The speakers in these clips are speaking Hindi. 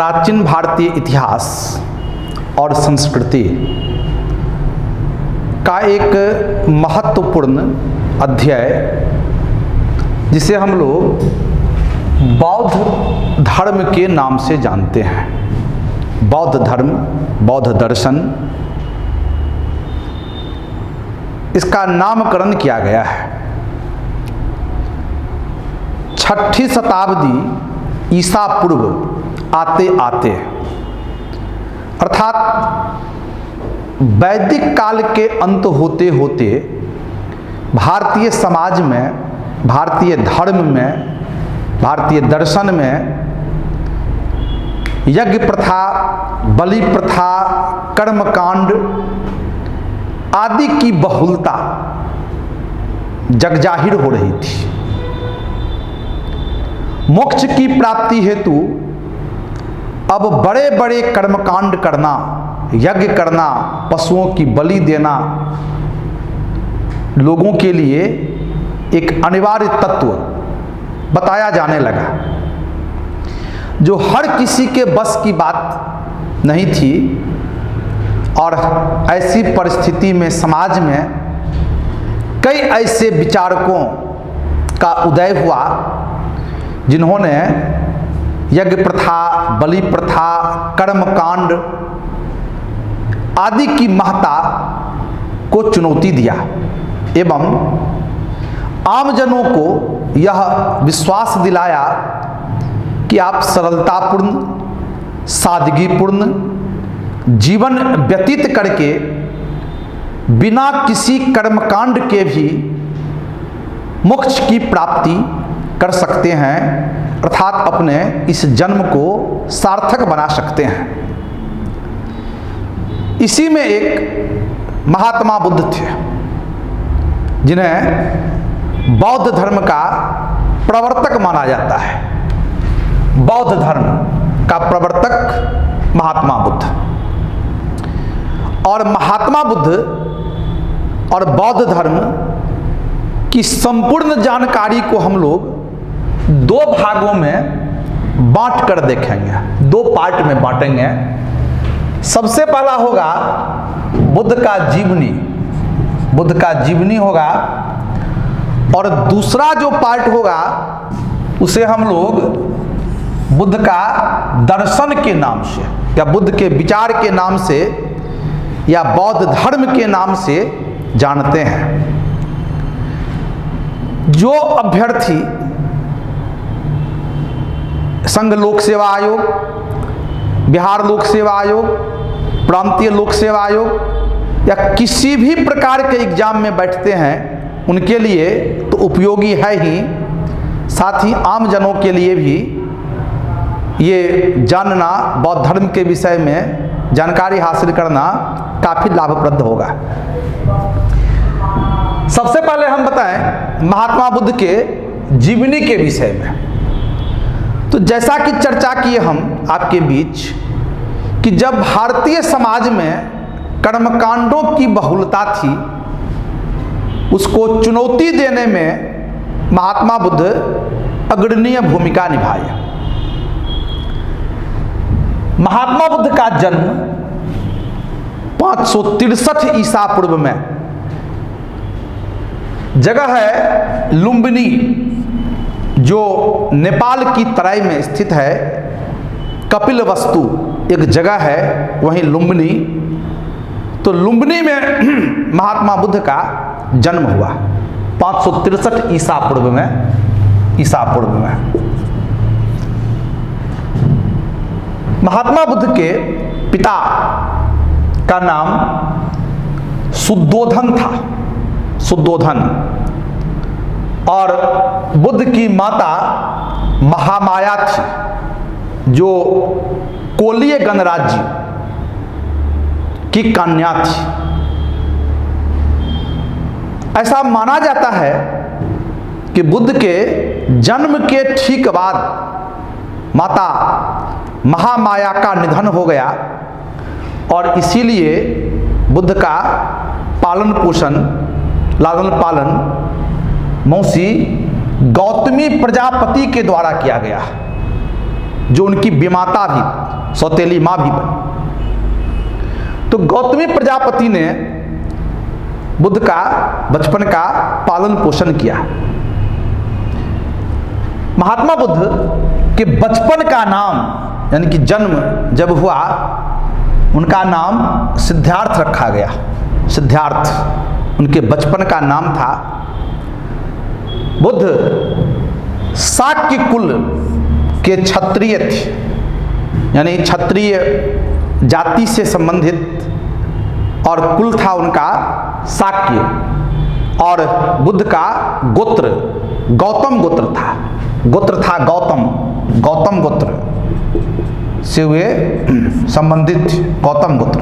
प्राचीन भारतीय इतिहास और संस्कृति का एक महत्वपूर्ण अध्याय जिसे हम लोग बौद्ध धर्म के नाम से जानते हैं। बौद्ध धर्म, बौद्ध दर्शन, इसका नामकरण किया गया है 6ठी शताब्दी ईसा पूर्व आते आते, अर्थात वैदिक काल के अंत होते होते भारतीय समाज में, भारतीय धर्म में, भारतीय दर्शन में यज्ञ प्रथा, बलि प्रथा, कर्मकांड आदि की बहुलता जगजाहिर हो रही थी। मोक्ष की प्राप्ति हेतु अब बड़े बड़े कर्मकांड करना, यज्ञ करना, पशुओं की बलि देना लोगों के लिए एक अनिवार्य तत्व बताया जाने लगा, जो हर किसी के बस की बात नहीं थी। और ऐसी परिस्थिति में समाज में कई ऐसे विचारकों का उदय हुआ जिन्होंने यज्ञ प्रथा, बलि प्रथा, कर्मकांड आदि की महत्ता को चुनौती दिया एवं आमजनों को यह विश्वास दिलाया कि आप सरलतापूर्ण, सादगीपूर्ण जीवन व्यतीत करके बिना किसी कर्मकांड के भी मोक्ष की प्राप्ति कर सकते हैं, अर्थात अपने इस जन्म को सार्थक बना सकते हैं। इसी में एक महात्मा बुद्ध थे जिन्हें बौद्ध धर्म का प्रवर्तक माना जाता है। बौद्ध धर्म का प्रवर्तक महात्मा बुद्ध। और महात्मा बुद्ध और बौद्ध धर्म की संपूर्ण जानकारी को हम लोग दो भागों में बांट कर देखेंगे, दो पार्ट में बांटेंगे। सबसे पहला होगा बुद्ध का जीवनी, बुद्ध का जीवनी होगा, और दूसरा जो पार्ट होगा उसे हम लोग बुद्ध का दर्शन के नाम से या बुद्ध के विचार के नाम से या बौद्ध धर्म के नाम से जानते हैं। जो अभ्यर्थी संघ लोक सेवा आयोग, बिहार लोक सेवा आयोग, प्रांतीय लोक सेवा आयोग या किसी भी प्रकार के एग्जाम में बैठते हैं उनके लिए तो उपयोगी है ही, साथ ही आम जनों के लिए भी ये जानना, बौद्ध धर्म के विषय में जानकारी हासिल करना काफी लाभप्रद होगा। सबसे पहले हम बताएं महात्मा बुद्ध के जीवनी के विषय में। तो जैसा कि चर्चा किए हम आपके बीच कि जब भारतीय समाज में कर्मकांडों की बहुलता थी, उसको चुनौती देने में महात्मा बुद्ध अग्रणीय भूमिका निभाई। महात्मा बुद्ध का जन्म 563 ईसा पूर्व में, जगह है लुम्बिनी, जो नेपाल की तराई में स्थित है। कपिलवस्तु एक जगह है, वहीं लुम्बिनी। तो लुम्बिनी में महात्मा बुद्ध का जन्म हुआ 563 ईसा पूर्व में, ईसा पूर्व में। महात्मा बुद्ध के पिता का नाम शुद्धोधन था, शुद्धोधन। और बुद्ध की माता महामाया थी, जो कोलीय गणराज्य की कन्या थी। ऐसा माना जाता है कि बुद्ध के जन्म के ठीक बाद माता महामाया का निधन हो गया और इसीलिए बुद्ध का पालन पोषण, लालन पालन मौसी गौतमी प्रजापति के द्वारा किया गया। जो उनकी विमाता भी, सौतेली माँ भी बनी। तो गौतमी प्रजापति ने बुद्ध का बचपन का पालन पोषण किया। महात्मा बुद्ध के बचपन का नाम, यानी कि जन्म जब हुआ, उनका नाम सिद्धार्थ रखा गया। सिद्धार्थ उनके बचपन का नाम था। बुद्ध शाक्य कुल के क्षत्रिय थे, यानी क्षत्रिय जाति से संबंधित, और कुल था उनका शाक्य, और बुद्ध का गोत्र गौतम गोत्र था। गोत्र था गौतम, गौतम गोत्र से हुए संबंधित गौतम गोत्र।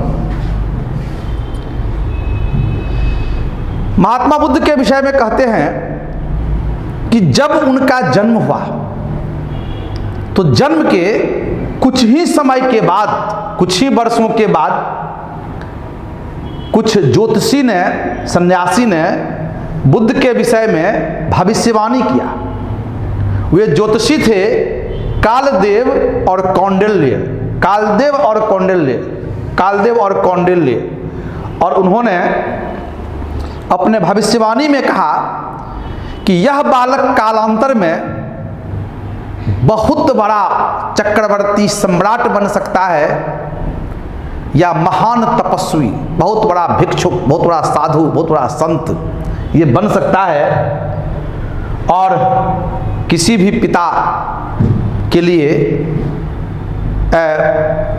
महात्मा बुद्ध के विषय में कहते हैं कि जब उनका जन्म हुआ तो जन्म के कुछ ही समय के बाद, कुछ ही वर्षों के बाद, कुछ ज्योतिषी ने, सन्यासी ने बुद्ध के विषय में भविष्यवाणी किया। वे ज्योतिषी थे कालदेव और कौंडिल्य, कालदेव और कौंडिल्य, कालदेव और कौंडिल्य। और उन्होंने अपने भविष्यवाणी में कहा कि यह बालक कालांतर में बहुत बड़ा चक्रवर्ती सम्राट बन सकता है, या महान तपस्वी, बहुत बड़ा भिक्षुक, बहुत बड़ा साधु, बहुत बड़ा संत ये बन सकता है। और किसी भी पिता के लिए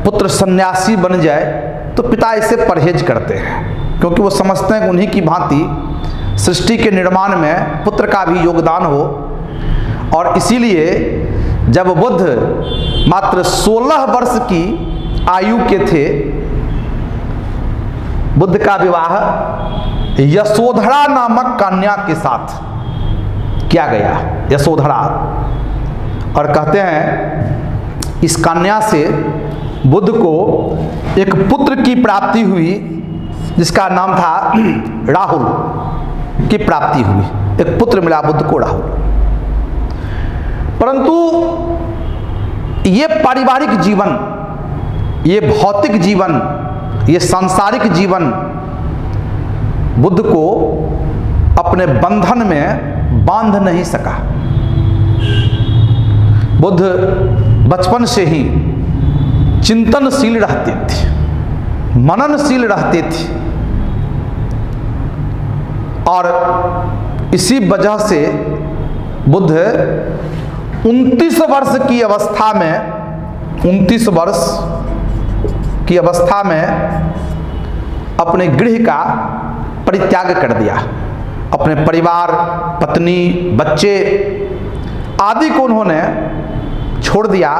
पुत्र सन्यासी बन जाए तो पिता इसे परहेज करते हैं, क्योंकि वो समझते हैं कि उन्हीं की भांति सृष्टि के निर्माण में पुत्र का भी योगदान हो। और इसीलिए जब बुद्ध मात्र 16 वर्ष की आयु के थे, बुद्ध का विवाह यशोधरा नामक कन्या के साथ किया गया। यशोधरा, और कहते हैं इस कन्या से बुद्ध को एक पुत्र की प्राप्ति हुई, जिसका नाम था राहुल की प्राप्ति हुई। एक पुत्र मिला बुद्ध को, राहुल। परंतु ये पारिवारिक जीवन, ये भौतिक जीवन, ये सांसारिक जीवन बुद्ध को अपने बंधन में बांध नहीं सका। बुद्ध बचपन से ही चिंतनशील रहते थे, मननशील रहते थे, और इसी वजह से बुद्ध 29 वर्ष की अवस्था में, 29 वर्ष की अवस्था में अपने गृह का परित्याग कर दिया। अपने परिवार, पत्नी, बच्चे आदि को उन्होंने छोड़ दिया,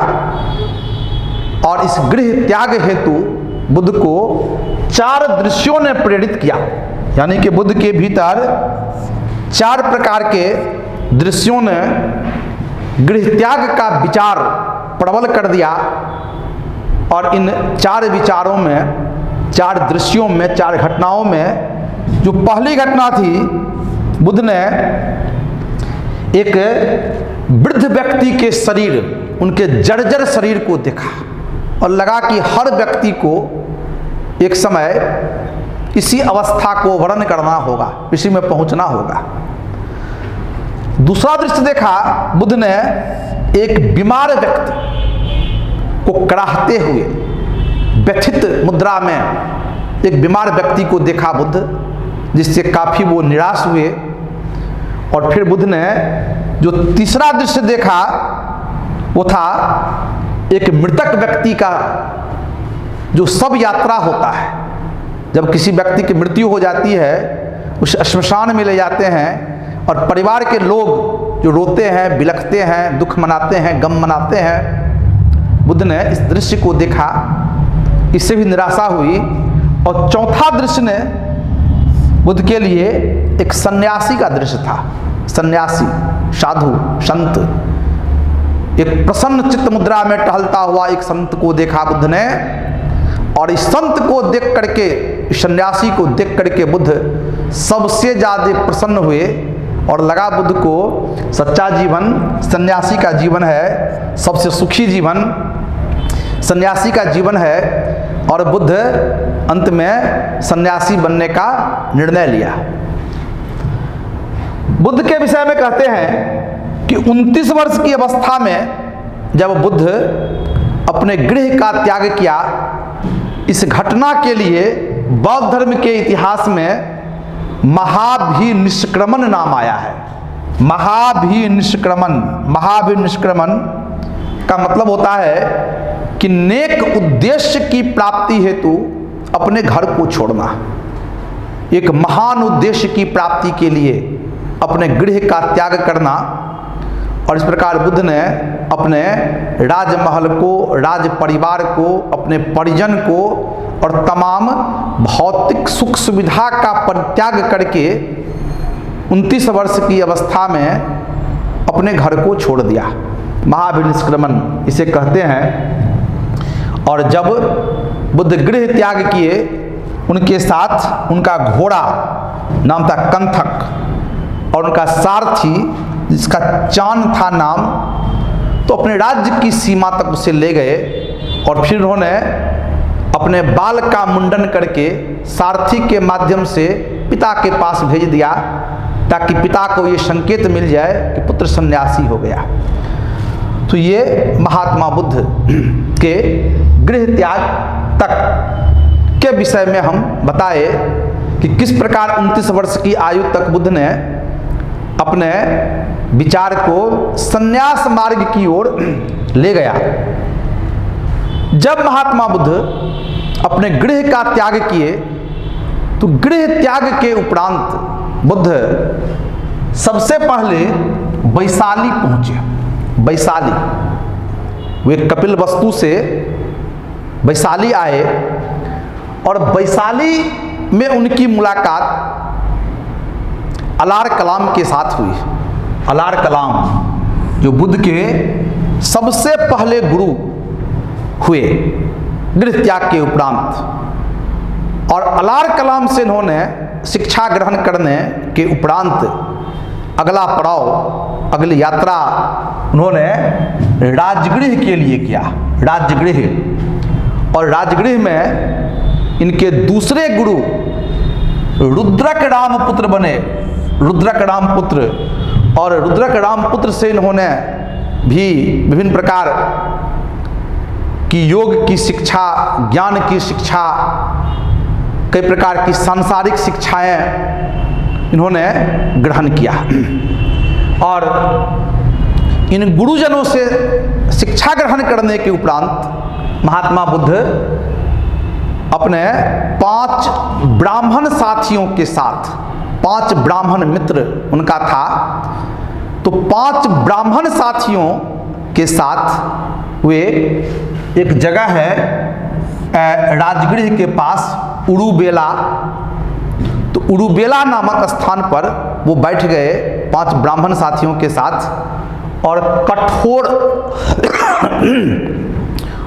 और इस गृह त्याग हेतु बुद्ध को 4 दृश्यों ने प्रेरित किया। यानी कि बुद्ध के भीतर 4 प्रकार के दृश्यों ने गृह त्याग का विचार प्रबल कर दिया। और इन 4 विचारों में, 4 दृश्यों में, 4 घटनाओं में, जो पहली घटना थी, बुद्ध ने एक वृद्ध व्यक्ति के शरीर, उनके जर्जर शरीर को देखा और लगा कि हर व्यक्ति को एक समय इसी अवस्था को वर्णन करना होगा, इसी में पहुंचना होगा। दूसरा दृश्य देखा बुद्ध ने, एक बीमार व्यक्ति को कराहते हुए व्यथित मुद्रा में एक बीमार व्यक्ति को देखा बुद्ध, जिससे काफी वो निराश हुए। और फिर बुद्ध ने जो तीसरा दृश्य देखा वो था एक मृतक व्यक्ति का, जो शव यात्रा होता है। जब किसी व्यक्ति की मृत्यु हो जाती है, उस श्मशान में ले जाते हैं और परिवार के लोग जो रोते हैं, बिलखते हैं, दुख मनाते हैं, गम मनाते हैं। बुद्ध ने इस दृश्य को देखा, इससे भी निराशा हुई। और चौथा दृश्य ने बुद्ध के लिए एक सन्यासी का दृश्य था। सन्यासी, साधु, संत, एक प्रसन्न चित्त मुद्रा में टहलता हुआ एक संत को देखा बुद्ध ने। और इस संत को देख करके, इस सन्यासी को देख करके बुद्ध सबसे ज़्यादा प्रसन्न हुए और लगा बुद्ध को सच्चा जीवन सन्यासी का जीवन है, सबसे सुखी जीवन सन्यासी का जीवन है, और बुद्ध अंत में सन्यासी बनने का निर्णय लिया। बुद्ध के विषय में कहते हैं कि 29 वर्ष की अवस्था में जब बुद्ध अपने गृह का त्याग किया, इस घटना के लिए बौद्ध धर्म के इतिहास में महाभिनिष्क्रमण नाम आया है। महाभिनिष्क्रमण का मतलब होता है कि नेक उद्देश्य की प्राप्ति हेतु अपने घर को छोड़ना, एक महान उद्देश्य की प्राप्ति के लिए अपने गृह का त्याग करना। और इस प्रकार बुद्ध ने अपने राजमहल को, राज परिवार को, अपने परिजन को और तमाम भौतिक सुख सुविधा का परित्याग करके 29 वर्ष की अवस्था में अपने घर को छोड़ दिया। महाभिनिष्क्रमण इसे कहते हैं। और जब बुद्ध गृह त्याग किए, उनके साथ उनका घोड़ा नाम था कंथक और उनका सारथी जिसका चान था नाम, तो अपने राज्य की सीमा तक उसे ले गए और फिर उन्होंने अपने बाल का मुंडन करके सारथी के माध्यम से पिता के पास भेज दिया, ताकि पिता को ये संकेत मिल जाए कि पुत्र सन्यासी हो गया। तो ये महात्मा बुद्ध के गृह त्याग तक के विषय में हम बताए कि किस प्रकार 29 वर्ष की आयु तक बुद्ध ने अपने विचार को संन्यास मार्ग की ओर ले गया। जब महात्मा बुद्ध अपने गृह का त्याग किए, तो गृह त्याग के उपरांत बुद्ध सबसे पहले वैशाली पहुंचे। वैशाली, वे कपिलवस्तु से वैशाली आए और वैशाली में उनकी मुलाकात अलार कलाम के साथ हुई। अलार कलाम जो बुद्ध के सबसे पहले गुरु हुए गृह त्याग के उपरांत, और अलार कलाम से इन्होंने शिक्षा ग्रहण करने के उपरांत अगला पड़ाव, अगली यात्रा उन्होंने राजगृह के लिए किया। राजगृह, और राजगृह में इनके दूसरे गुरु रुद्रक रामपुत्र बने। रुद्रक रामपुत्र, और रुद्रक रामपुत्र से इन्होंने भी विभिन्न प्रकार की योग की शिक्षा, ज्ञान की शिक्षा, कई प्रकार की सांसारिक शिक्षाएं इन्होंने ग्रहण किया। और इन गुरुजनों से शिक्षा ग्रहण करने के उपरांत महात्मा बुद्ध अपने 5 ब्राह्मण साथियों के साथ, 5 ब्राह्मण मित्र उनका था, तो 5 ब्राह्मण साथियों के साथ वे एक जगह है राजगृह के पास उड़ूबेला, तो उड़ूबेला नामक स्थान पर वो बैठ गए 5 ब्राह्मण साथियों के साथ, और कठोर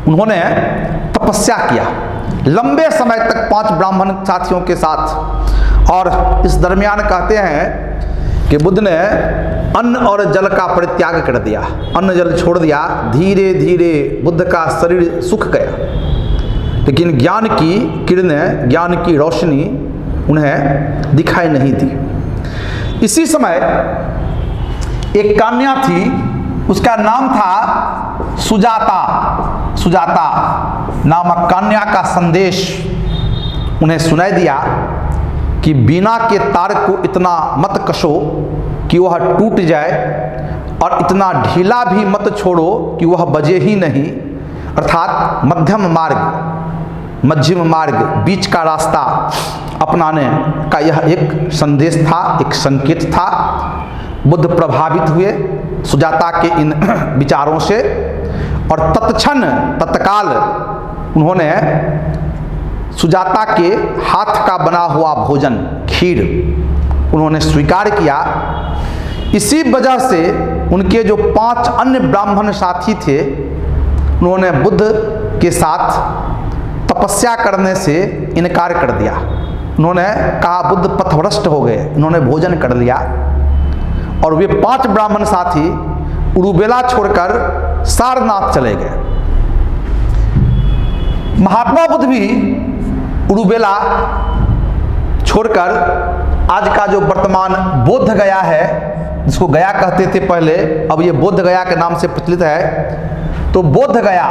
उन्होंने तपस्या किया लंबे समय तक 5 ब्राह्मण साथियों के साथ। और इस दरमियान कहते हैं कि बुद्ध ने अन्न और जल का परित्याग कर दिया, अन्न जल छोड़ दिया। धीरे धीरे बुद्ध का शरीर सूख गया, लेकिन ज्ञान की किरणें, ज्ञान की रोशनी उन्हें दिखाई नहीं दी। इसी समय एक कन्या थी, उसका नाम था सुजाता। सुजाता नामक कन्या का संदेश उन्हें सुनाई दिया कि बीना के तार को इतना मत कसो कि वह टूट जाए, और इतना ढीला भी मत छोड़ो कि वह बजे ही नहीं। अर्थात मध्यम मार्ग, बीच का रास्ता अपनाने का यह एक संदेश था, एक संकेत था। बुद्ध प्रभावित हुए सुजाता के इन विचारों से, और तत्काल उन्होंने सुजाता के हाथ का बना हुआ भोजन, खीर उन्होंने स्वीकार किया। इसी वजह से उनके जो 5 अन्य ब्राह्मण साथी थे, उन्होंने बुद्ध के साथ तपस्या करने से इनकार कर दिया। उन्होंने कहा बुद्ध पथभ्रष्ट हो गए, उन्होंने भोजन कर लिया। और वे 5 ब्राह्मण साथी उरुबेला छोड़कर सारनाथ चले गए। महात्मा बुद्ध भी उरुबेला छोड़कर आज का जो वर्तमान बोध गया है, जिसको गया कहते थे पहले, अब ये बोध गया के नाम से प्रचलित है, तो बोध गया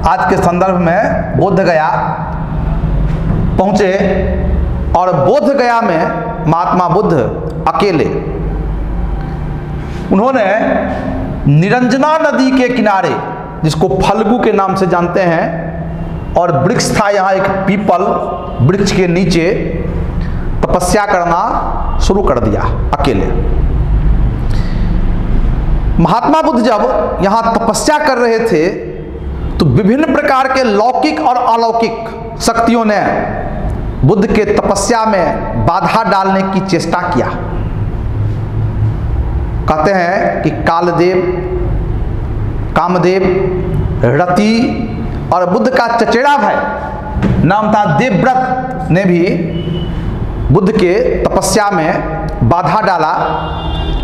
आज के संदर्भ में बोध गया पहुंचे और बोध गया में महात्मा बुद्ध अकेले, उन्होंने निरंजना नदी के किनारे, जिसको फल्गु के नाम से जानते हैं, और वृक्ष था यहाँ एक पीपल वृक्ष के नीचे, तपस्या करना शुरू कर दिया अकेले। महात्मा बुद्ध जब यहाँ तपस्या कर रहे थे तो विभिन्न प्रकार के लौकिक और अलौकिक शक्तियों ने बुद्ध के तपस्या में बाधा डालने की चेष्टा किया। कहते हैं कि कालदेव, कामदेव, रति और बुद्ध का चचेरा भाई नाम था देवव्रत ने भी बुद्ध के तपस्या में बाधा डाला,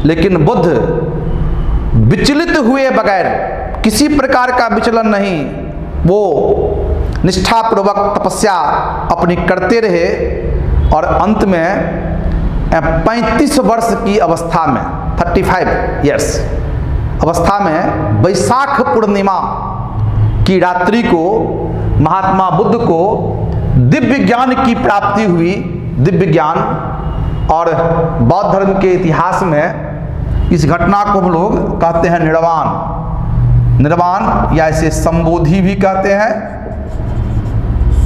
लेकिन बुद्ध विचलित हुए बगैर, किसी प्रकार का विचलन नहीं, वो निष्ठापूर्वक तपस्या अपनी करते रहे और अंत में 35 वर्ष की अवस्था में, 35 ईयर्स अवस्था में, वैशाख पूर्णिमा की रात्रि को महात्मा बुद्ध को दिव्य ज्ञान की प्राप्ति हुई। दिव्य ज्ञान, और बौद्ध धर्म के इतिहास में इस घटना को हम लोग कहते हैं निर्वाण। निर्वाण या इसे संबोधि भी कहते हैं,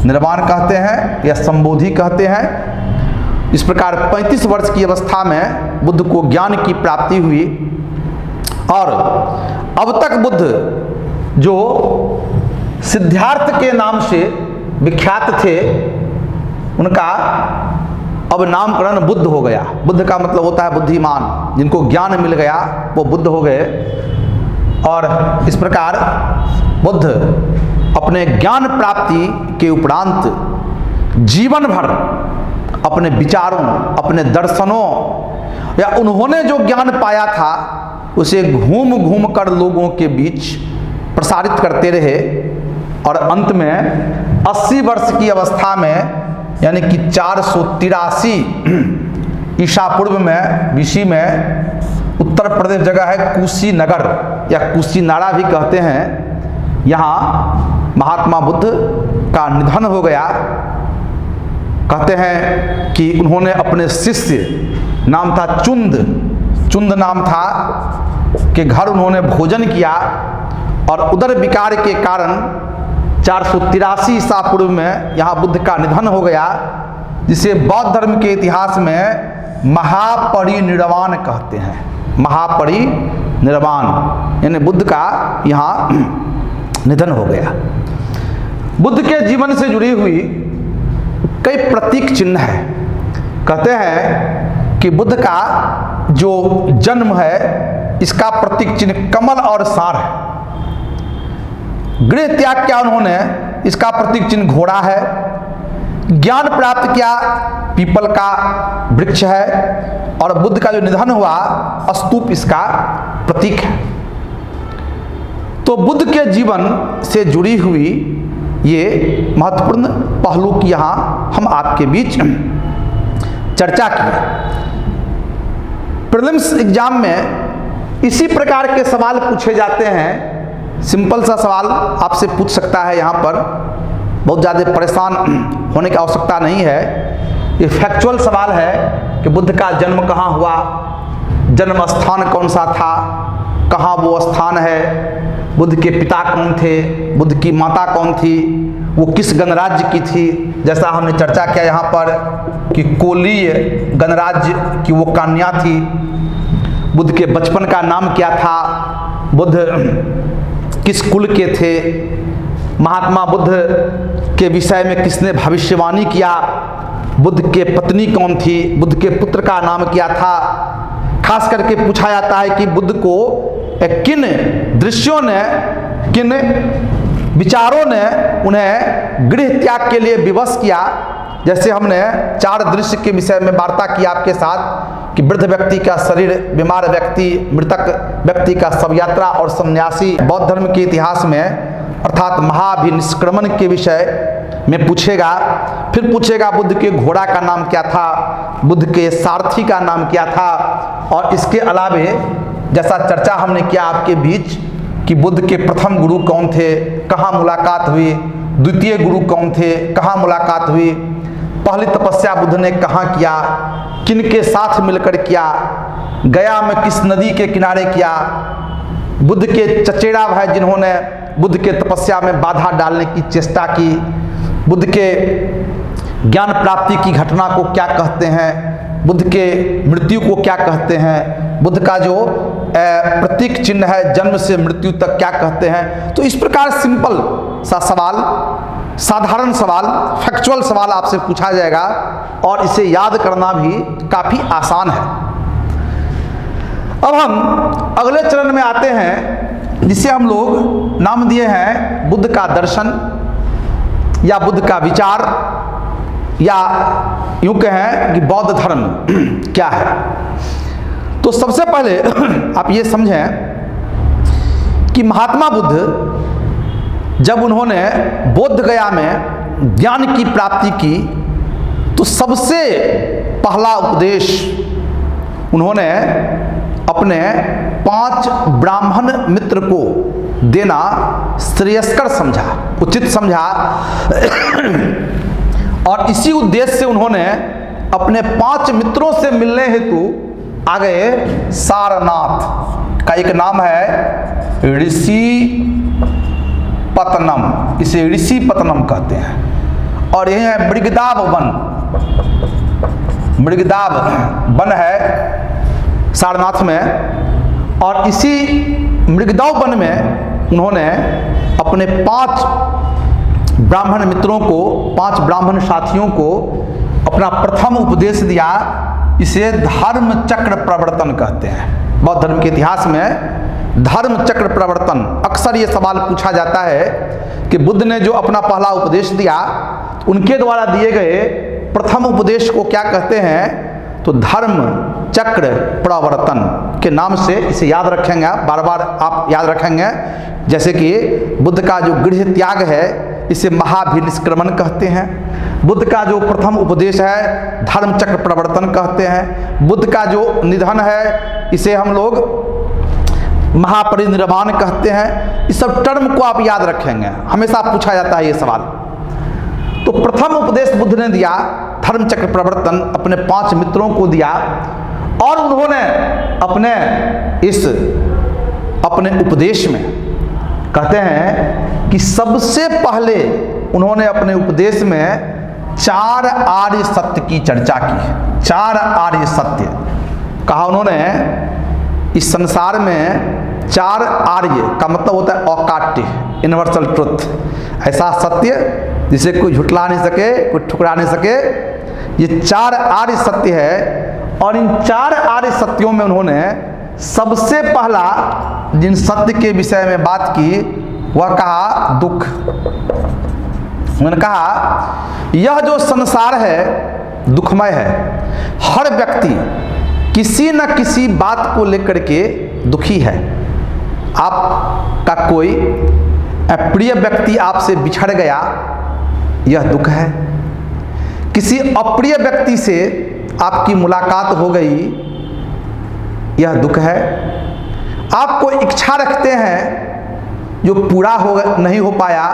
निर्वाण कहते हैं या संबोधि कहते हैं। इस प्रकार 35 वर्ष की अवस्था में बुद्ध को ज्ञान की प्राप्ति हुई और अब तक बुद्ध जो सिद्धार्थ के नाम से विख्यात थे, उनका अब नामकरण बुद्ध हो गया। बुद्ध का मतलब होता है बुद्धिमान, जिनको ज्ञान मिल गया वो बुद्ध हो गए। और इस प्रकार बुद्ध अपने ज्ञान प्राप्ति के उपरांत जीवन भर अपने विचारों, अपने दर्शनों या उन्होंने जो ज्ञान पाया था उसे घूम घूम कर लोगों के बीच प्रसारित करते रहे और अंत में 80 वर्ष की अवस्था में, यानी कि 483 ईसा पूर्व में, बीसी में, उत्तर प्रदेश जगह है कुशीनगर या कुशीनारा भी कहते हैं, यहाँ महात्मा बुद्ध का निधन हो गया। कहते हैं कि उन्होंने अपने शिष्य, नाम था चुंद नाम था, के घर उन्होंने भोजन किया और उदर विकार के कारण 483 ईसा पूर्व में यहाँ बुद्ध का निधन हो गया, जिसे बौद्ध धर्म के इतिहास में महापरिनिर्वाण कहते हैं। महापरिनिर्वाण यानी बुद्ध का यहाँ निधन हो गया। बुद्ध के जीवन से जुड़ी हुई कई प्रतीक चिन्ह है। कहते हैं कि बुद्ध का जो जन्म है, इसका प्रतीक चिन्ह कमल और सार है। गृह त्याग किया उन्होंने, इसका प्रतीक चिन्ह घोड़ा है। ज्ञान प्राप्त किया, पीपल का वृक्ष है। और बुद्ध का जो निधन हुआ, स्तूप इसका प्रतीक है। तो बुद्ध के जीवन से जुड़ी हुई ये महत्वपूर्ण पहलू की यहाँ हम आपके बीच चर्चा की। प्रीलिम्स एग्जाम में इसी प्रकार के सवाल पूछे जाते हैं। सिंपल सा सवाल आपसे पूछ सकता है, यहाँ पर बहुत ज़्यादा परेशान होने की आवश्यकता नहीं है। ये फैक्चुअल सवाल है कि बुद्ध का जन्म कहाँ हुआ, जन्म स्थान कौन सा था, कहाँ वो स्थान है, बुद्ध के पिता कौन थे, बुद्ध की माता कौन थी, वो किस गणराज्य की थी। जैसा हमने चर्चा किया यहाँ पर कि कोलीय गणराज्य की वो कन्या थी। बुद्ध के बचपन का नाम क्या था, बुद्ध किस कुल के थे, महात्मा बुद्ध के विषय में किसने भविष्यवाणी किया, बुद्ध के पत्नी कौन थी, बुद्ध के पुत्र का नाम क्या था। खास करके पूछा जाता है कि बुद्ध को किन दृश्यों ने, किन विचारों ने उन्हें गृह त्याग के लिए विवश किया जैसे हमने 4 दृश्य के विषय में वार्ता की आपके साथ कि वृद्ध व्यक्ति का शरीर, बीमार व्यक्ति, मृतक व्यक्ति का शव यात्रा और सन्यासी बौद्ध धर्म के इतिहास में अर्थात महाभिनिष्क्रमण के विषय में पूछेगा। फिर पूछेगा बुद्ध के घोड़ा का नाम क्या था, बुद्ध के सारथी का नाम क्या था, और इसके अलावे जैसा चर्चा हमने किया आपके बीच कि बुद्ध के प्रथम गुरु कौन थे, कहाँ मुलाकात हुई, द्वितीय गुरु कौन थे, कहाँ मुलाकात हुई, पहली तपस्या बुद्ध ने कहाँ किया, किन के साथ मिलकर किया, गया में किस नदी के किनारे किया, बुद्ध के चचेरा भाई जिन्होंने बुद्ध के तपस्या में बाधा डालने की चेष्टा की, बुद्ध के ज्ञान प्राप्ति की घटना को क्या कहते हैं, बुद्ध के मृत्यु को क्या कहते हैं, बुद्ध का जो प्रतीक चिन्ह है जन्म से मृत्यु तक क्या कहते हैं। तो इस प्रकार सिंपल सा सवाल, साधारण सवाल, फैक्चुअल सवाल आपसे पूछा जाएगा और इसे याद करना भी काफ़ी आसान है। अब हम अगले चरण में आते हैं जिसे हम लोग नाम दिए हैं बुद्ध का दर्शन या बुद्ध का विचार, या यूँ कहें कि बौद्ध धर्म क्या है। तो सबसे पहले आप ये समझें कि महात्मा बुद्ध जब उन्होंने बोध गया में ज्ञान की प्राप्ति की तो सबसे पहला उपदेश उन्होंने अपने 5 ब्राह्मण मित्र को देना श्रेयस्कर समझा, उचित समझा, और इसी उद्देश्य से उन्होंने अपने 5 मित्रों से मिलने हेतु आ गए सारनाथ का एक नाम है ऋषि पतनम, इसे ऋषि पतनम कहते हैं, और यह है मृगदाव वन, मृगदाव वन है सारनाथ में। और इसी मृगदाव वन में उन्होंने अपने 5 ब्राह्मण मित्रों को, 5 ब्राह्मण साथियों को अपना प्रथम उपदेश दिया। इसे धर्म चक्र प्रवर्तन कहते हैं। बौद्ध धर्म के इतिहास में धर्म चक्र प्रवर्तन, अक्सर ये सवाल पूछा जाता है कि बुद्ध ने जो अपना पहला उपदेश दिया उनके द्वारा दिए गए प्रथम उपदेश को क्या कहते हैं, तो धर्म चक्र प्रवर्तन के नाम से इसे याद रखेंगे, बार बार आप याद रखेंगे। जैसे कि बुद्ध का जो गृह त्याग है इसे महाभिनिष्क्रमण कहते हैं, बुद्ध का जो प्रथम उपदेश है धर्म चक्र प्रवर्तन कहते हैं, बुद्ध का जो निधन है इसे हम लोग महापरिनिर्वाण कहते हैं। इस सब टर्म को आप याद रखेंगे, हमेशा पूछा जाता है ये सवाल। तो प्रथम उपदेश बुद्ध ने दिया धर्म चक्र प्रवर्तन, अपने 5 मित्रों को दिया, और उन्होंने अपने उपदेश में कहते हैं कि सबसे पहले उन्होंने अपने उपदेश में 4 आर्य सत्य की चर्चा की। 4 आर्य सत्य कहा उन्होंने, इस संसार में 4 आर्य का मतलब होता है अकाट्य, यूनिवर्सल ट्रुथ, ऐसा सत्य जिसे कोई झुठला नहीं सके, कोई ठुकरा नहीं सके। ये 4 आर्य सत्य है, और इन 4 आर्य सत्यों में उन्होंने सबसे पहला जिन सत्य के विषय में बात की वह कहा दुख। उन्होंने कहा यह जो संसार है दुखमय है, हर व्यक्ति किसी न किसी बात को लेकर के दुखी है। आपका कोई प्रिय व्यक्ति आपसे बिछड़ गया, यह दुख है। किसी अप्रिय व्यक्ति से आपकी मुलाकात हो गई, यह दुख है। आप कोई इच्छा रखते हैं जो पूरा नहीं हो पाया,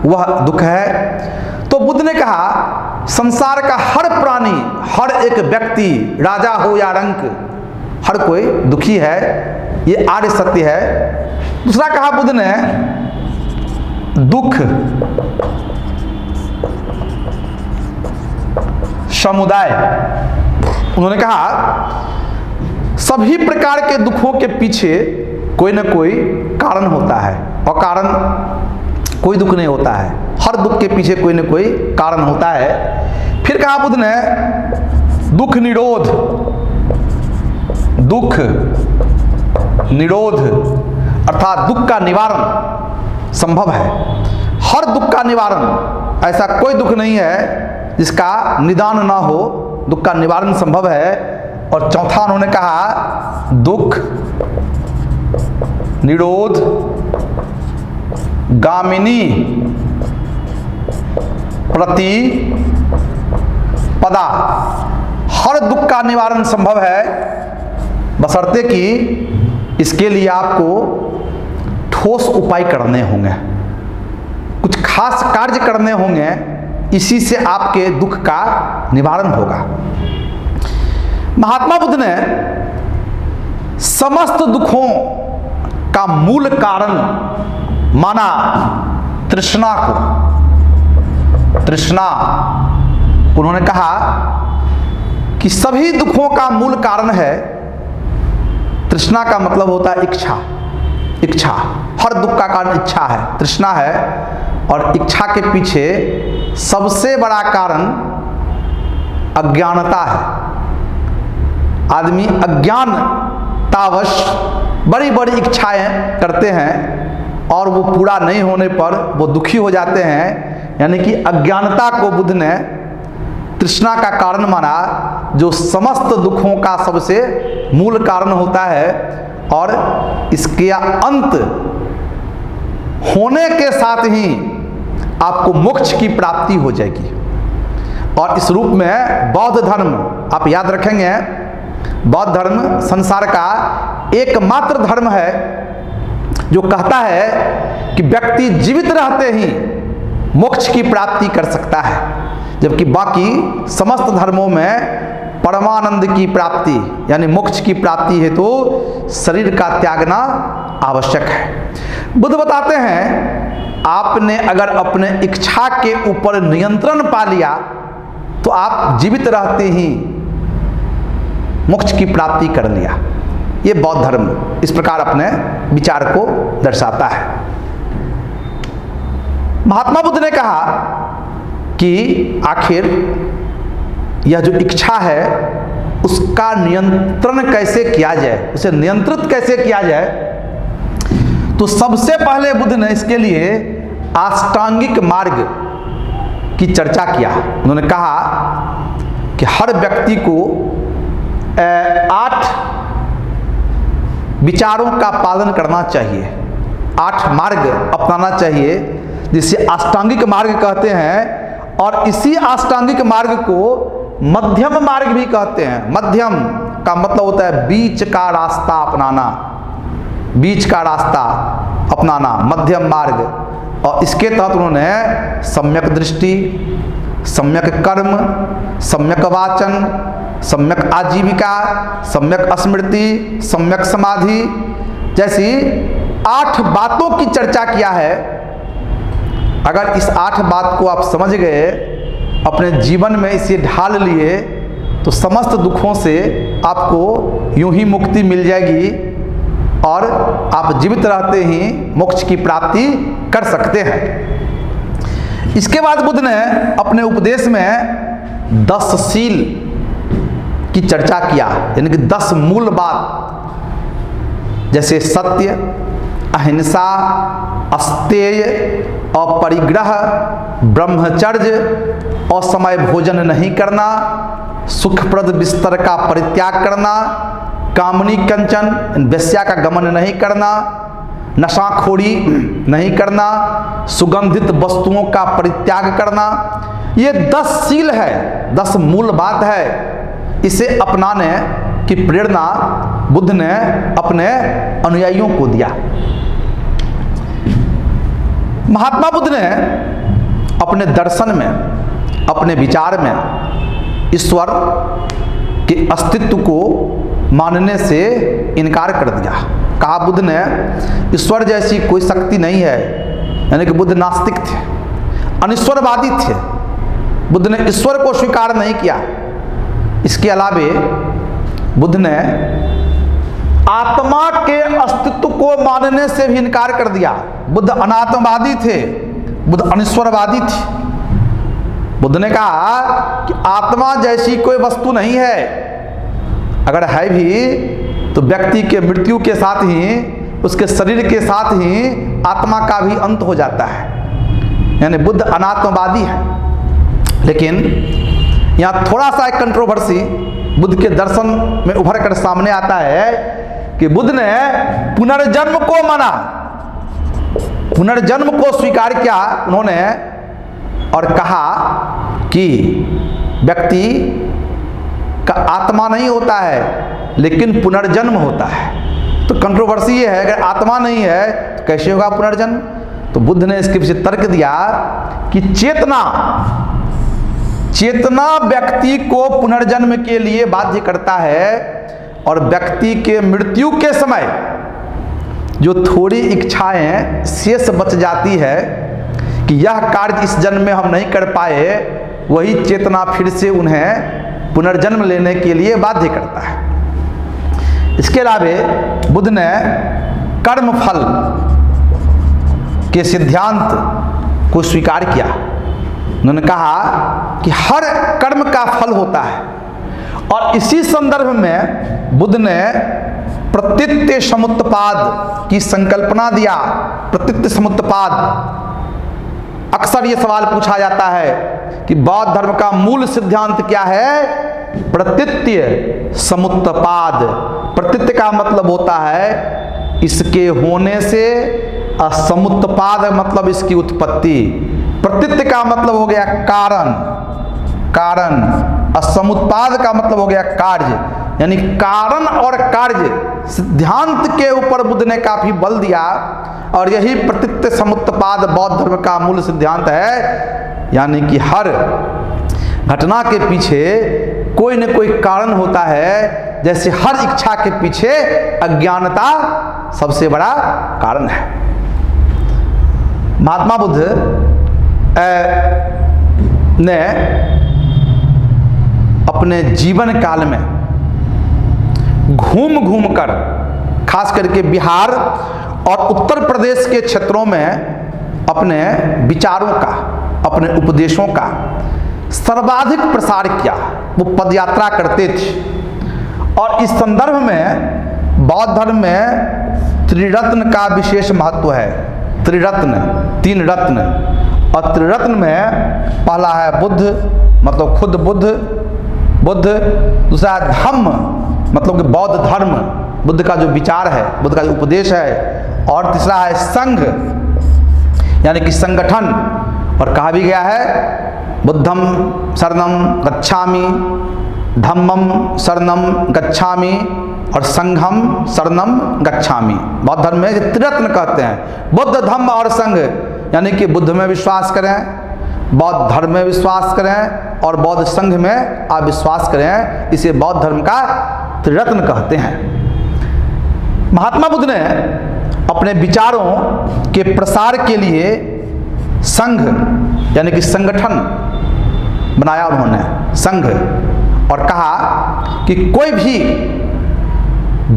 वह दुख है। तो बुद्ध ने कहा संसार का हर प्राणी, हर एक व्यक्ति, राजा हो या रंक, हर कोई दुखी है, ये आर्य सत्य है। दूसरा कहा बुद्ध ने दुख समुदाय। उन्होंने कहा सभी प्रकार के दुखों के पीछे कोई न कोई कारण होता है, और कारण कोई दुख नहीं होता है, हर दुख के पीछे कोई न कोई कारण होता है। फिर कहा बुद्ध ने दुख निरोध, दुख निरोध अर्थात दुख का निवारण संभव है। हर दुख का निवारण, ऐसा कोई दुख नहीं है जिसका निदान ना हो, दुख का निवारण संभव है। और चौथा उन्होंने कहा दुख निरोध गामिनी प्रतिपदा। हर दुख का निवारण संभव है, बशर्ते कि इसके लिए आपको ठोस उपाय करने होंगे, कुछ खास कार्य करने होंगे, इसी से आपके दुख का निवारण होगा। महात्मा बुद्ध ने समस्त दुखों का मूल कारण माना तृष्णा को। तृष्णा, उन्होंने कहा कि सभी दुखों का मूल कारण है तृष्णा। का मतलब होता है इच्छा। इच्छा, हर दुख का कारण इच्छा है, तृष्णा है। और इच्छा के पीछे सबसे बड़ा कारण अज्ञानता है। आदमी अज्ञानतावश बड़ी बड़ी इच्छाएं करते हैं और वो पूरा नहीं होने पर वो दुखी हो जाते हैं। यानी कि अज्ञानता को बुद्ध ने तृष्णा का कारण माना, जो समस्त दुखों का सबसे मूल कारण होता है। और इसके अंत होने के साथ ही आपको मोक्ष की प्राप्ति हो जाएगी। और इस रूप में बौद्ध धर्म, आप याद रखेंगे, बौद्ध धर्म संसार का एकमात्र धर्म है जो कहता है कि व्यक्ति जीवित रहते ही मोक्ष की प्राप्ति कर सकता है, जबकि बाकी समस्त धर्मों में परमानंद की प्राप्ति यानी मोक्ष की प्राप्ति हेतु शरीर का त्यागना आवश्यक है। बुद्ध बताते हैं आपने अगर अपने इच्छा के ऊपर नियंत्रण पा लिया तो आप जीवित रहते ही मोक्ष की प्राप्ति कर लिया। ये बौद्ध धर्म इस प्रकार अपने विचार को दर्शाता है। महात्मा बुद्ध ने कहा कि आखिर यह जो इच्छा है उसका नियंत्रण कैसे किया जाए, उसे नियंत्रित कैसे किया जाए। तो सबसे पहले बुद्ध ने इसके लिए अष्टांगिक मार्ग की चर्चा किया। उन्होंने कहा कि हर व्यक्ति को 8 विचारों का पालन करना चाहिए, 8 मार्ग अपनाना चाहिए, जिसे अष्टांगिक मार्ग कहते हैं। और इसी अष्टांगिक मार्ग को मध्यम मार्ग भी कहते हैं। मध्यम का मतलब होता है बीच का रास्ता अपनाना, बीच का रास्ता अपनाना, मध्यम मार्ग। और इसके तहत उन्होंने सम्यक दृष्टि, सम्यक कर्म, सम्यक वाचन, सम्यक आजीविका, सम्यक स्मृति, सम्यक समाधि जैसी 8 बातों की चर्चा किया है। अगर इस 8 बात को आप समझ गए, अपने जीवन में इसे ढाल लिए, तो समस्त दुखों से आपको यूं ही मुक्ति मिल जाएगी और आप जीवित रहते ही मोक्ष की प्राप्ति कर सकते हैं। इसके बाद बुद्ध ने अपने उपदेश में 10 शील की चर्चा किया, यानी कि 10 मूल बात, जैसे सत्य, अहिंसा, अस्तेय, अपरिग्रह, ब्रह्मचर्य, असमय भोजन नहीं करना, सुखप्रद बिस्तर का परित्याग करना, कामनी कंचन वेश्या का गमन नहीं करना, नशाखोरी नहीं करना, सुगंधित वस्तुओं का परित्याग करना। ये 10 शील है, 10 मूल बात है। इसे अपनाने की प्रेरणा बुद्ध ने अपने अनुयायियों को दिया। महात्मा बुद्ध ने अपने दर्शन में, अपने विचार में ईश्वर के अस्तित्व को मानने से इनकार कर दिया। कहा बुद्ध ने ईश्वर जैसी कोई शक्ति नहीं है, यानी कि बुद्ध नास्तिक थे, अनिश्वरवादी थे। बुद्ध ने ईश्वर को स्वीकार नहीं किया। इसके अलावे बुद्ध ने आत्मा के अस्तित्व को मानने से भी इनकार कर दिया। बुद्ध अनात्मवादी थे, बुद्ध अनिश्वरवादी थे। बुद्ध ने कहा कि आत्मा जैसी कोई वस्तु नहीं है, अगर है भी तो व्यक्ति के मृत्यु के साथ ही, उसके शरीर के साथ ही आत्मा का भी अंत हो जाता है। यानी बुद्ध अनात्मवादी है। लेकिन यहाँ थोड़ा सा एक कंट्रोवर्सी बुद्ध के दर्शन में उभर कर सामने आता है कि बुद्ध ने पुनर्जन्म को माना, पुनर्जन्म को स्वीकार किया उन्होंने, और कहा कि व्यक्ति का आत्मा नहीं होता है लेकिन पुनर्जन्म होता है। तो कंट्रोवर्सी ये है, अगर आत्मा नहीं है तो कैसे होगा पुनर्जन्म? तो बुद्ध ने इसके पीछे तर्क दिया कि चेतना व्यक्ति को पुनर्जन्म के लिए बाध्य करता है, और व्यक्ति के मृत्यु के समय जो थोड़ी इच्छाएं शेष बच जाती है कि यह कार्य इस जन्म में हम नहीं कर पाए, वही चेतना फिर से उन्हें पुनर्जन्म लेने के लिए बाध्य करता है। इसके अलावा बुद्ध ने कर्म फल के सिद्धांत को स्वीकार किया। उन्होंने कहा कि हर कर्म का फल होता है, और इसी संदर्भ में बुद्ध ने प्रतीत्य समुत्पाद की संकल्पना दिया। प्रतीत्य समुत्पाद, अक्सर ये सवाल पूछा जाता है कि बौद्ध धर्म का मूल सिद्धांत क्या है? प्रतीत्य समुत्पाद। प्रतीत्य का मतलब होता है इसके होने से, असमुत्पाद मतलब इसकी उत्पत्ति। प्रतीत्य का मतलब हो गया कारण, कारण, असमुत्पाद का मतलब हो गया कार्य, यानी कारण और कार्य सिद्धांत के ऊपर बुद्ध ने काफी बल दिया, और यही प्रतीत्य समुत्पाद बौद्ध धर्म का मूल सिद्धांत है। यानी कि हर घटना के पीछे कोई न कोई कारण होता है, जैसे हर इच्छा के पीछे अज्ञानता सबसे बड़ा कारण है। महात्मा बुद्ध ने अपने जीवन काल में घूम घूम कर, खास करके बिहार और उत्तर प्रदेश के क्षेत्रों में अपने विचारों का, अपने उपदेशों का सर्वाधिक प्रसार किया। वो पदयात्रा करते थे, और इस संदर्भ में बौद्ध धर्म में त्रिरत्न का विशेष महत्व है। त्रिरत्न, तीन रत्न, और त्रिरत्न में पहला है बुद्ध, मतलब खुद बुद्ध, दूसरा धम्म, मतलब कि बौद्ध धर्म, बुद्ध का जो विचार है, बुद्ध का जो उपदेश है, और तीसरा है संघ, यानी कि संगठन। और कहा भी गया है बुद्धम शरणम गच्छामि, धम्मम शरणम गच्छामि, और संघम शरणम गच्छामि। बौद्ध धर्म में त्रिरत्न कहते हैं, बुद्ध धम्म और संघ, यानी कि बुद्ध में विश्वास करें, बौद्ध धर्म में विश्वास करें, और बौद्ध संघ में अविश्वास करें। इसे बौद्ध धर्म का त्रिरत्न कहते हैं। महात्मा बुद्ध ने अपने विचारों के प्रसार के लिए संघ, यानी कि संगठन बनाया उन्होंने, संघ, और कहा कि कोई भी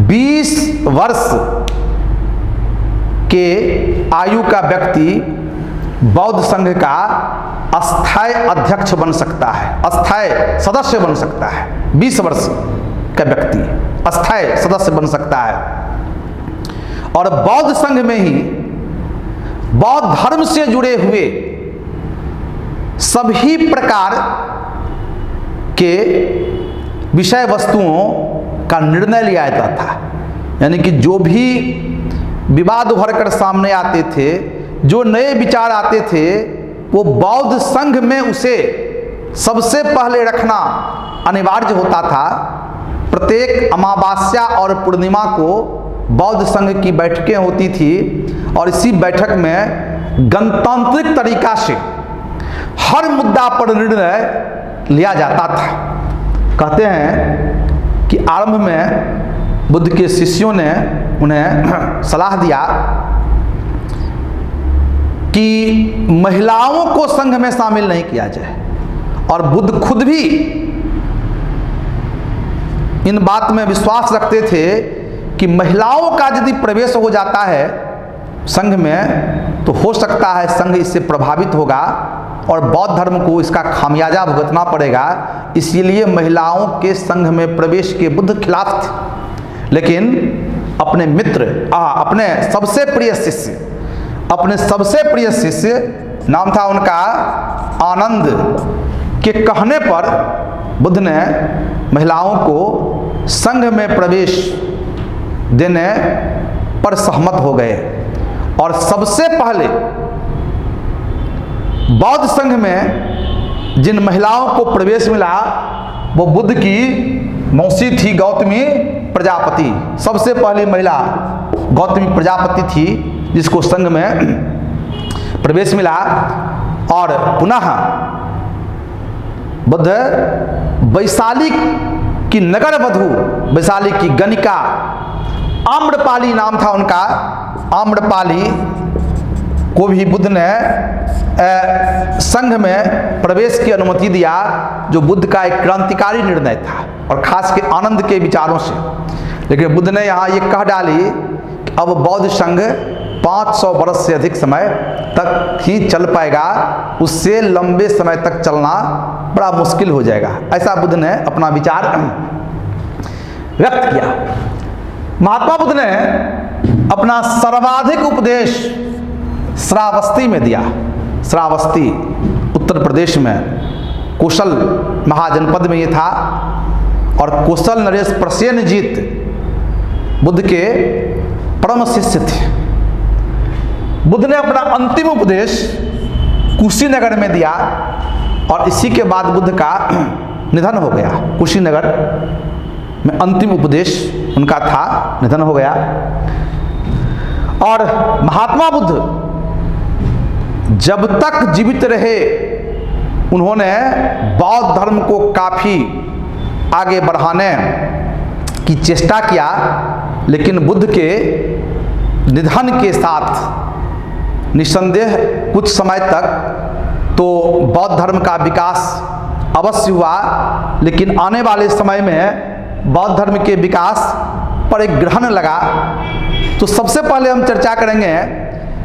20 वर्ष के आयु का व्यक्ति बौद्ध संघ का अस्थायी अध्यक्ष बन सकता है, अस्थायी सदस्य बन सकता है। 20 वर्ष का व्यक्ति अस्थायी सदस्य बन सकता है, और बौद्ध संघ में ही बौद्ध धर्म से जुड़े हुए सभी प्रकार के विषय वस्तुओं का निर्णय लिया जाता था। यानी कि जो भी विवाद उभर कर सामने आते थे, जो नए विचार आते थे, वो बौद्ध संघ में उसे सबसे पहले रखना अनिवार्य होता था। प्रत्येक अमावस्या और पूर्णिमा को बौद्ध संघ की बैठकें होती थी, और इसी बैठक में गणतांत्रिक तरीका से हर मुद्दा पर निर्णय लिया जाता था। कहते हैं कि आरंभ में बुद्ध के शिष्यों ने उन्हें सलाह दिया कि महिलाओं को संघ में शामिल नहीं किया जाए, और बुद्ध खुद भी इन बात में विश्वास रखते थे कि महिलाओं का यदि प्रवेश हो जाता है संघ में, तो हो सकता है संघ इससे प्रभावित होगा और बौद्ध धर्म को इसका खामियाजा भुगतना पड़ेगा। इसीलिए महिलाओं के संघ में प्रवेश के बुद्ध खिलाफ थे। लेकिन अपने मित्र, अपने सबसे प्रिय शिष्य, नाम था उनका आनंद, के कहने पर बुद्ध ने महिलाओं को संघ में प्रवेश देने पर सहमत हो गए और सबसे पहले बौद्ध संघ में जिन महिलाओं को प्रवेश मिला वो बुद्ध की मौसी थी गौतमी प्रजापति। सबसे पहली महिला गौतमी प्रजापति थी जिसको संघ में प्रवेश मिला। और पुनः बुद्ध वैशाली की नगर वधू, वैशाली की गणिका, आम्रपाली नाम था उनका, आम्रपाली को भी बुद्ध ने संघ में प्रवेश की अनुमति दिया, जो बुद्ध का एक क्रांतिकारी निर्णय था और खास के आनंद के विचारों से। लेकिन बुद्ध ने यहाँ ये कह डाली कि अब बौद्ध संघ 500 वर्ष से अधिक समय तक ही चल पाएगा, उससे लंबे समय तक चलना बड़ा मुश्किल हो जाएगा। ऐसा बुद्ध ने अपना विचार व्यक्त किया। महात्मा बुद्ध ने अपना सर्वाधिक उपदेश श्रावस्ती में दिया। श्रावस्ती उत्तर प्रदेश में कौशल महाजनपद में ये था और कौशल नरेश प्रसेनजीत बुद्ध के परम शिष्य थे। बुद्ध ने अपना अंतिम उपदेश कुशीनगर में दिया और इसी के बाद बुद्ध का निधन हो गया। कुशीनगर में अंतिम उपदेश उनका था, निधन हो गया। और महात्मा बुद्ध जब तक जीवित रहे उन्होंने बौद्ध धर्म को काफ़ी आगे बढ़ाने की चेष्टा किया, लेकिन बुद्ध के निधन के साथ निस्संदेह कुछ समय तक तो बौद्ध धर्म का विकास अवश्य हुआ, लेकिन आने वाले समय में बौद्ध धर्म के विकास पर एक ग्रहण लगा। तो सबसे पहले हम चर्चा करेंगे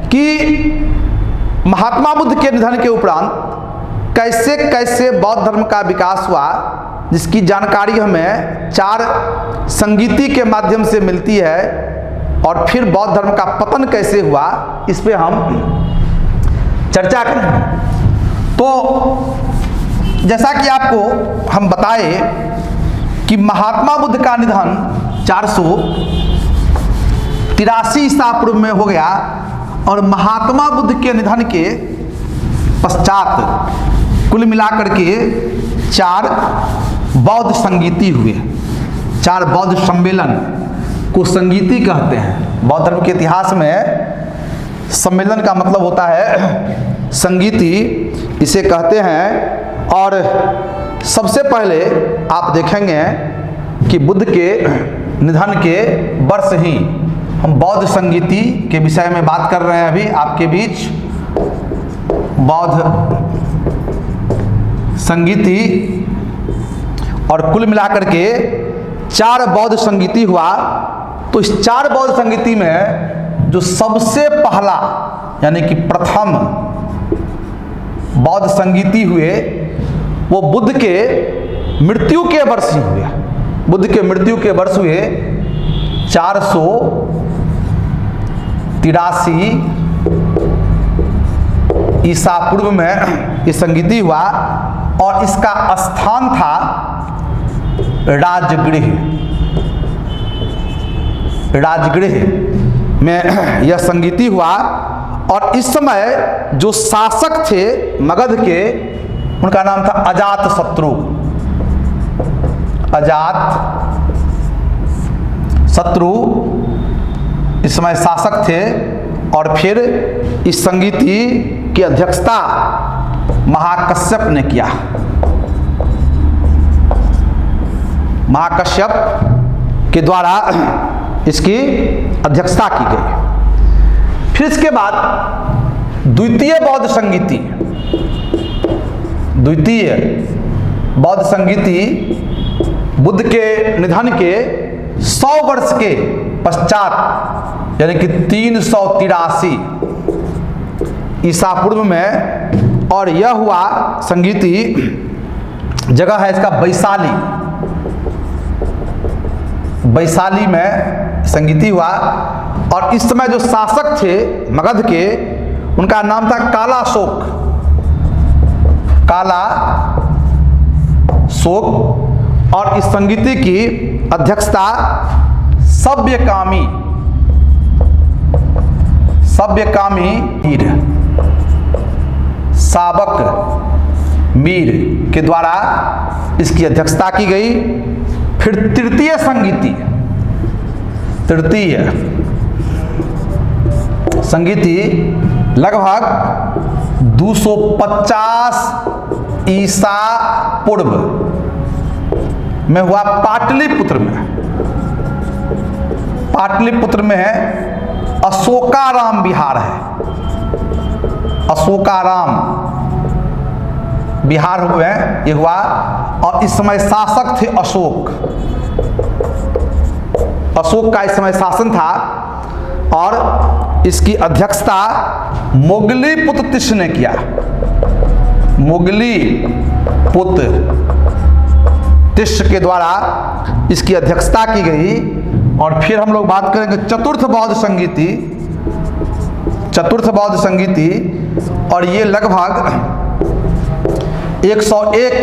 कि महात्मा बुद्ध के निधन के उपरांत कैसे कैसे बौद्ध धर्म का विकास हुआ, जिसकी जानकारी हमें 4 संगीति के माध्यम से मिलती है, और फिर बौद्ध धर्म का पतन कैसे हुआ इस पे हम चर्चा करेंगे। तो जैसा कि आपको हम बताए कि महात्मा बुद्ध का निधन 483 ईसा पूर्व में हो गया और महात्मा बुद्ध के निधन के पश्चात कुल मिलाकर के 4 बौद्ध संगीति हुए। 4 बौद्ध सम्मेलन को संगीति कहते हैं। बौद्ध धर्म के इतिहास में सम्मेलन का मतलब होता है संगीति, इसे कहते हैं। और सबसे पहले आप देखेंगे कि बुद्ध के निधन के वर्ष ही हम बौद्ध संगीति के विषय में बात कर रहे हैं अभी आपके बीच। बौद्ध संगीति और कुल मिलाकर के 4 बौद्ध संगीति हुआ। तो इस 4 बौद्ध संगीति में जो सबसे पहला यानी कि प्रथम बौद्ध संगीति हुए वो बुद्ध के मृत्यु के वर्ष ही हुए। बुद्ध के मृत्यु के वर्ष हुए 483 ईसा पूर्व में ये संगीति हुआ और इसका स्थान था राजगृह। राजगृह में यह संगीति हुआ और इस समय जो शासक थे मगध के उनका नाम था अजातशत्रु। अजातशत्रु इस समय शासक थे और फिर इस संगीति की अध्यक्षता महाकश्यप ने किया। महाकश्यप के द्वारा इसकी अध्यक्षता की गई। फिर इसके बाद द्वितीय बौद्ध संगीति, द्वितीय बौद्ध संगीति बुद्ध के निधन के 100 वर्ष के पश्चात यानी कि 383 ईसा पूर्व में, और यह हुआ संगीति, जगह है इसका वैशाली। वैशाली में संगीति हुआ और इस समय जो शासक थे मगध के उनका नाम था कालाशोक। कालाशोक शोक। और इस संगीति की अध्यक्षता सव्यकामी मीर, साबक मीर के द्वारा इसकी अध्यक्षता की गई। फिर तृतीय संगीति लगभग 250 ईसा पूर्व में हुआ पाटलिपुत्र में अशोकाराम विहार है। अशोकाराम विहार हुए ये हुआ, और इस समय शासक थे अशोक का इस समय शासन था। और इसकी अध्यक्षता मोगली पुत्र तिष्ठ ने किया। मोगली पुत्र तिष्ठ के द्वारा इसकी अध्यक्षता की गई। और फिर हम लोग बात करेंगे चतुर्थ बौद्ध संगीति, और ये लगभग 101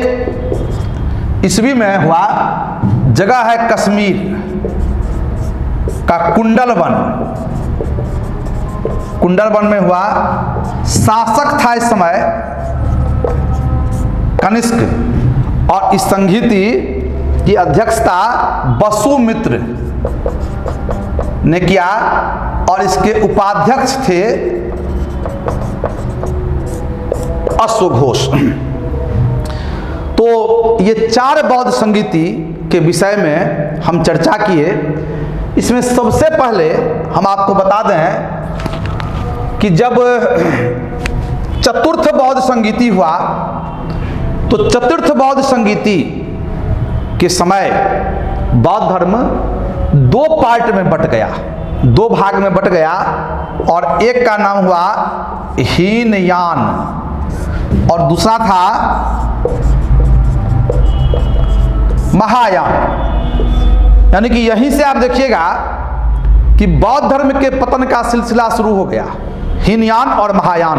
ईस्वी में हुआ। जगह है कश्मीर का कुंडलवन में हुआ। शासक था इस समय कनिष्क, और इस संगीति की अध्यक्षता वसुमित्र ने किया, और इसके उपाध्यक्ष थे अश्वघोष। तो ये 4 बौद्ध संगीति के विषय में हम चर्चा किए। इसमें सबसे पहले हम आपको बता दें कि जब चतुर्थ बौद्ध संगीति हुआ, तो चतुर्थ बौद्ध संगीति के समय बौद्ध धर्म 2 पार्ट में बट गया, 2 भाग में बट गया। और एक का नाम हुआ हीनयान और दूसरा था महायान। यानी कि यहीं से आप देखिएगा कि बौद्ध धर्म के पतन का सिलसिला शुरू हो गया। हीनयान और महायान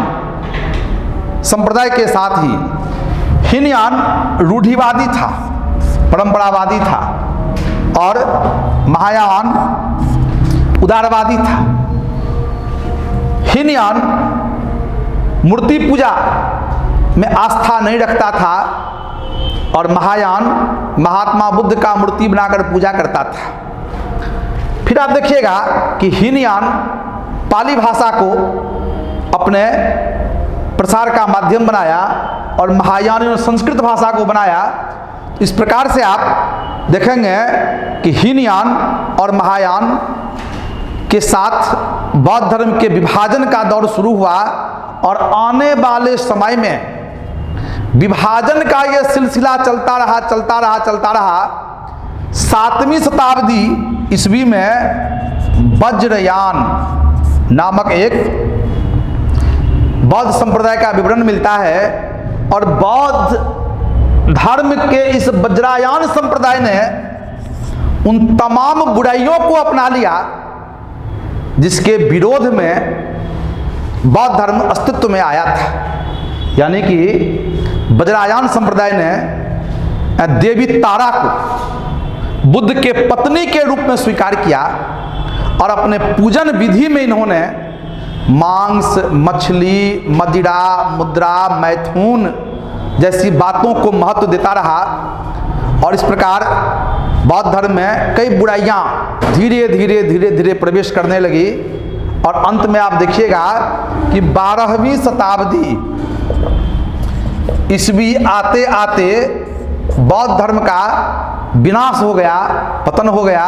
संप्रदाय के साथ ही हीनयान रूढ़िवादी था, परंपरावादी था, और महायान उदारवादी था। हीनयान मूर्ति पूजा में आस्था नहीं रखता था, और महायान महात्मा बुद्ध का मूर्ति बनाकर पूजा करता था। फिर आप देखिएगा कि हीनयान पाली भाषा को अपने प्रसार का माध्यम बनाया, और महायान ने संस्कृत भाषा को बनाया। इस प्रकार से आप देखेंगे कि हीनयान और महायान के साथ बौद्ध धर्म के विभाजन का दौर शुरू हुआ, और आने वाले समय में विभाजन का यह सिलसिला चलता रहा। 7वीं शताब्दी ईस्वी में वज्रयान नामक एक बौद्ध संप्रदाय का विवरण मिलता है, और बौद्ध धर्म के इस वज्रयान संप्रदाय ने उन तमाम बुराइयों को अपना लिया जिसके विरोध में बौद्ध धर्म अस्तित्व में आया था। यानी कि वज्रयान संप्रदाय ने देवी तारा को बुद्ध के पत्नी के रूप में स्वीकार किया, और अपने पूजन विधि में इन्होंने मांस, मछली, मदिरा, मुद्रा, मैथुन जैसी बातों को महत्व देता रहा। और इस प्रकार बौद्ध धर्म में कई बुराइयां धीरे धीरे प्रवेश करने लगी, और अंत में आप देखिएगा कि 12वीं शताब्दी ईस्वी आते आते बौद्ध धर्म का विनाश हो गया, पतन हो गया।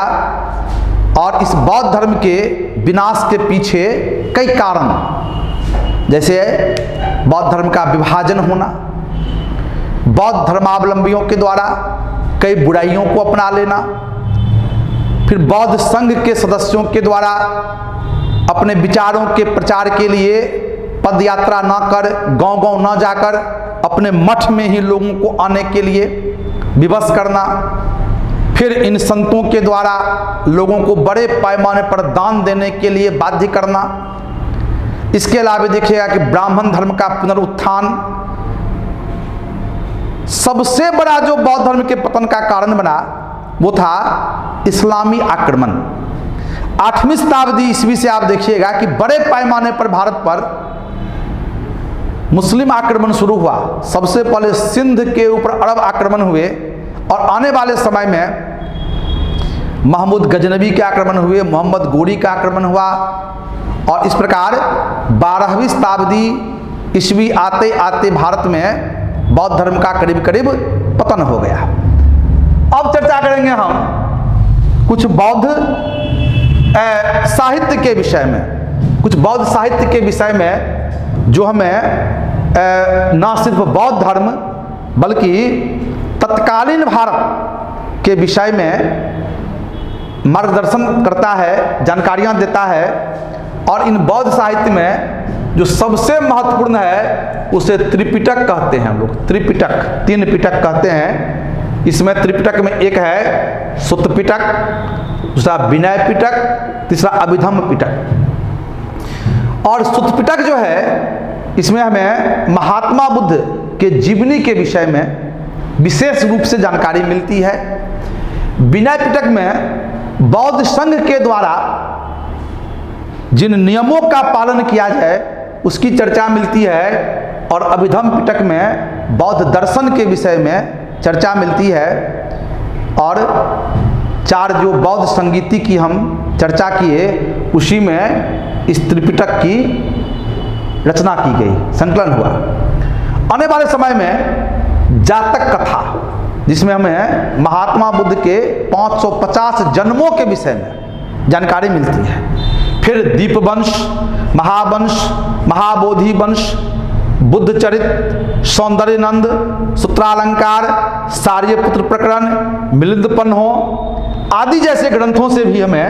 और इस बौद्ध धर्म के विनाश के पीछे कई कारण, जैसे बौद्ध धर्म का विभाजन होना, बौद्ध धर्मावलंबियों के द्वारा कई बुराइयों को अपना लेना, फिर बौद्ध संघ के सदस्यों के द्वारा अपने विचारों के प्रचार के लिए पद यात्रा न कर, गांव-गांव न जाकर अपने मठ में ही लोगों को आने के लिए विवश करना, फिर इन संतों के द्वारा लोगों को बड़े पैमाने पर दान देने के लिए बाध्य करना। इसके अलावा देखिएगा कि ब्राह्मण धर्म का पुनरुत्थान, सबसे बड़ा जो बौद्ध धर्म के पतन का कारण बना वो था इस्लामी आक्रमण। 8वीं शताब्दी ईस्वी से आप देखिएगा कि बड़े पैमाने पर भारत पर मुस्लिम आक्रमण शुरू हुआ। सबसे पहले सिंध के ऊपर अरब आक्रमण हुए और आने वाले समय में महमूद गजनबी के आक्रमण हुए, मोहम्मद गोरी का आक्रमण हुआ और इस प्रकार 12वीं शताब्दी ईस्वी आते आते भारत में बौद्ध धर्म का करीब करीब पतन हो गया। अब चर्चा करेंगे हम कुछ बौद्ध साहित्य के विषय में, कुछ बौद्ध साहित्य के विषय में जो हमें न सिर्फ बौद्ध धर्म बल्कि तत्कालीन भारत के विषय में मार्गदर्शन करता है, जानकारियाँ देता है। और इन बौद्ध साहित्य में जो सबसे महत्वपूर्ण है उसे त्रिपिटक कहते हैं हम लोग। त्रिपिटक, 3 पिटक कहते हैं। इसमें त्रिपिटक में एक है सुत्त पिटक, दूसरा विनय पिटक, तीसरा अभिधम्म पिटक। और सुत्त पिटक जो है इसमें हमें महात्मा बुद्ध के जीवनी के विषय में विशेष रूप से जानकारी मिलती है। विनय पिटक में बौद्ध संघ के द्वारा जिन नियमों का पालन किया जाए उसकी चर्चा मिलती है और अभिधम्म पिटक में बौद्ध दर्शन के विषय में चर्चा मिलती है। और 4 जो बौद्ध संगीति की हम चर्चा किए उसी में इस त्रिपिटक की रचना की गई, संकलन हुआ। आने वाले समय में जातक कथा जिसमें हमें महात्मा बुद्ध के 550 जन्मों के विषय में जानकारी मिलती है। फिर दीपवंश, महावंश, महाबोधि वंश, बुद्ध चरित, सौंदर्यनंद, सूत्रालंकार, सार्यपुत्र प्रकरण, मिलिंदपन्हो आदि जैसे ग्रंथों से भी हमें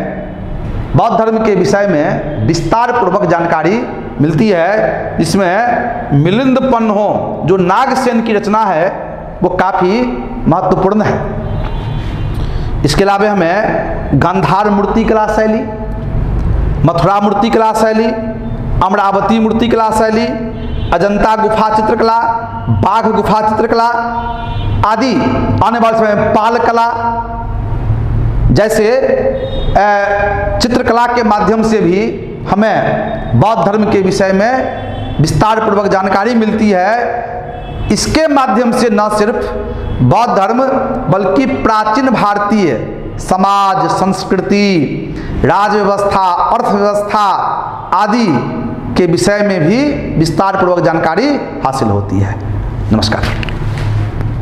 बौद्ध धर्म के विषय में विस्तार पूर्वक जानकारी मिलती है। इसमें मिलिंदपन्हो जो नागसेन की रचना है वो काफ़ी महत्वपूर्ण है। इसके अलावा हमें गांधार मूर्ति कला शैली, मथुरा मूर्ति कला शैली, अमरावती मूर्ति कला शैली, अजंता गुफा चित्रकला, बाघ गुफा चित्रकला आदि, आने वाले समय में पाल कला जैसे चित्रकला के माध्यम से भी हमें बौद्ध धर्म के विषय में विस्तार पूर्वक जानकारी मिलती है। इसके माध्यम से न सिर्फ बौद्ध धर्म बल्कि प्राचीन भारतीय समाज, संस्कृति, राज व्यवस्था, अर्थव्यवस्था आदि के विषय में भी विस्तार पूर्वक जानकारी हासिल होती है। नमस्कार।